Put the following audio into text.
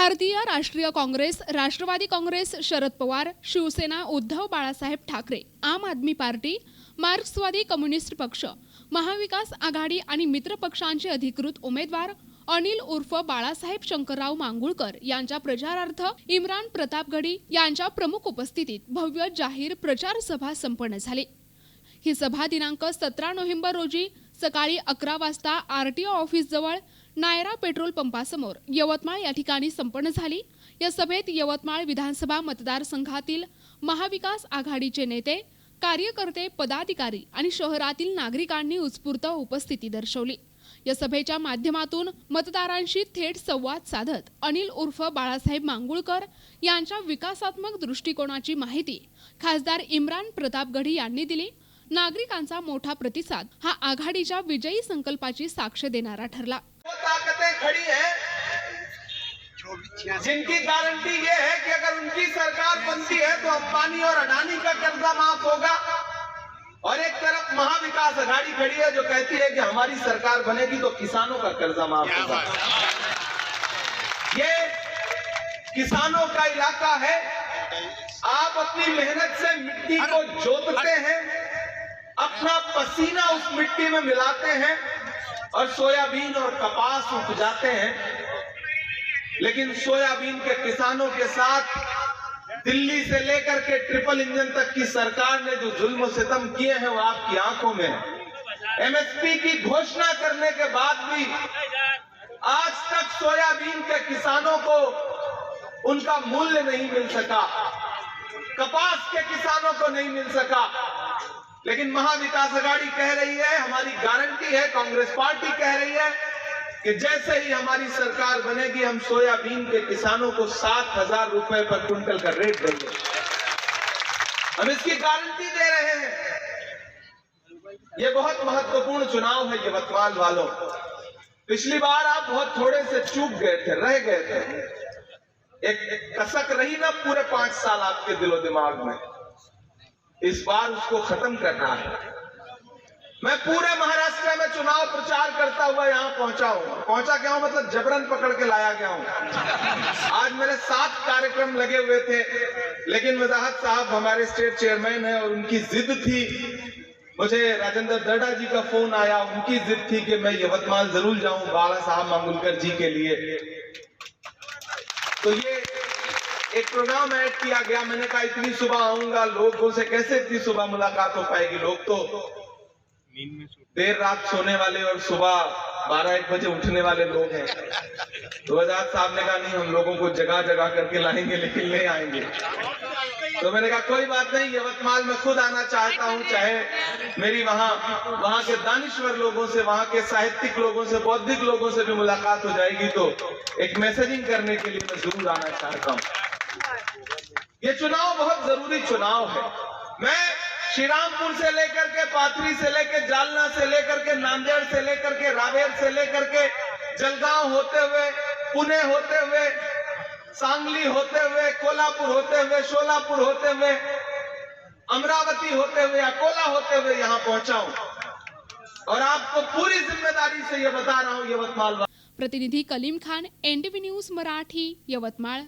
भारतीय राष्ट्रीय काँग्रेस, राष्ट्रवादी काँग्रेस शरद पवार, शिवसेना उद्धव बाळासाहेब ठाकरे, आम आदमी पार्टी, मार्क्सवादी कम्युनिस्ट पक्ष, महाविकास आघाडी आणि मित्र पक्षांचे अधिकृत उमेदवार अनिल उर्फ बाळासाहेब शंकरराव मांगुळकर यांच्या प्रचारार्थ इम्रान प्रतापगडी यांच्या प्रमुख उपस्थितीत भव्य जाहीर प्रचार सभा संपन्न झाली। ही सभा दिनांक 17 नोव्हेंबर रोजी सकाळी 11 वाजता आरटीओ ऑफिस जवळ नायरा पेट्रोल पंपासमोर यवतमाळ या ठिकाणी संपन्न झाली। या सभेत यवतमाळ विधानसभा मतदारसंघातील महाविकास आघाडीचे नेते, कार्यकर्ते, पदाधिकारी आणि शहरातील नागरिकांनी उत्स्फूर्त उपस्थिती दर्शवली। या सभेच्या माध्यमातून मतदारांशी थेट संवाद साधत अनिल उर्फ बाळासाहेब मांगुळकर यांच्या विकासात्मक दृष्टिकोनाची माहिती खासदार इम्रान प्रतापगडी यांनी दिली। नागरिकांचा मोठा प्रतिसाद हा आघाडीच्या विजयी संकल्पाची साक्ष देणारा ठरला। ताकतें खड़ी हैं जिनकी गारंटी ये है कि अगर उनकी सरकार बनती है तो अंबानी और अडानी का कर्जा माफ होगा, और एक तरफ महाविकास आघाड़ी खड़ी है जो कहती है कि हमारी सरकार बनेगी तो किसानों का कर्जा माफ होगा। ये किसानों का इलाका है। आप अपनी मेहनत से मिट्टी को जोतते हैं, अपना पसीना उस मिट्टी में मिलाते हैं और सोयाबीन और कपास उपजाते हैं, लेकिन सोयाबीन के किसानों के साथ दिल्ली से लेकर के ट्रिपल इंजन तक की सरकार ने जो जुल्म सितम किए हैं वो आपकी आंखों में है। एमएसपी की घोषणा करने के बाद भी आज तक सोयाबीन के किसानों को उनका मूल्य नहीं मिल सका, कपास के किसानों को नहीं मिल सका। लेकिन महाविकास आघाड़ी कह रही है, हमारी गारंटी है, कांग्रेस पार्टी कह रही है कि जैसे ही हमारी सरकार बनेगी हम सोयाबीन के किसानों को 7,000 रुपए पर क्विंटल का रेट देंगे। हम इसकी गारंटी दे रहे हैं। ये बहुत महत्वपूर्ण चुनाव है यवतमाल वालों। पिछली बार आप बहुत थोड़े से चूक गए थे, रह गए थे। एक कसक रही ना पूरे 5 साल आपके दिलो दिमाग में। इस बार उसको खत्म करना है। मैं पूरे महाराष्ट्र में चुनाव प्रचार करता हुआ यहाँ पहुंचा हूँ। पहुंचा क्या हूँ मतलब जबरन पकड़ के लाया गया हूँ। आज मेरे 7 कार्यक्रम लगे हुए थे, लेकिन वजाहत साहब हमारे स्टेट चेयरमैन हैं और उनकी जिद थी। मुझे राजेंद्र दर्डा जी का फोन आया, उनकी जिद थी कि मैं यवतमाल जरूर जाऊं बाला साहब मांगुलकर जी के लिए। तो ये एक प्रोग्राम ऐड किया गया। मैंने कहा इतनी सुबह आऊंगा, लोगों से कैसे इतनी सुबह मुलाकात हो पाएगी। लोग तो देर रात सोने वाले और सुबह 12-1 बजे उठने वाले लोग हैं। तो वजाहत साहब ने कहा नहीं, हम लोगों को जगह जगह करके लाएंगे, लेकिन नहीं आएंगे। तो मैंने कहा कोई बात नहीं, यवतमाल में खुद आना चाहता हूं, चाहे मेरी वहां के दानिश्वर लोगों से, वहां के साहित्यिक लोगों से, बौद्धिक लोगों से भी मुलाकात हो जाएगी। तो एक मैसेजिंग करने के लिए मैं जरूर आना चाहता हूं। ये चुनाव बहुत जरूरी चुनाव है। मैं श्रीरामपुर से लेकर के, पाथरी से लेकर, जालना से लेकर के, नांदेड़ से लेकर के, रावेर से लेकर के, जलगांव होते हुए, पुणे होते हुए, सांगली होते हुए, कोल्हापुर होते हुए, शोलापुर होते हुए, अमरावती होते हुए, अकोला होते हुए यहाँ पहुंचा हूं और आपको पूरी जिम्मेदारी से ये बता रहा हूं यवतमाल। प्रतिनिधि कलीम खान, NTV न्यूज मराठी, यवतमाळ।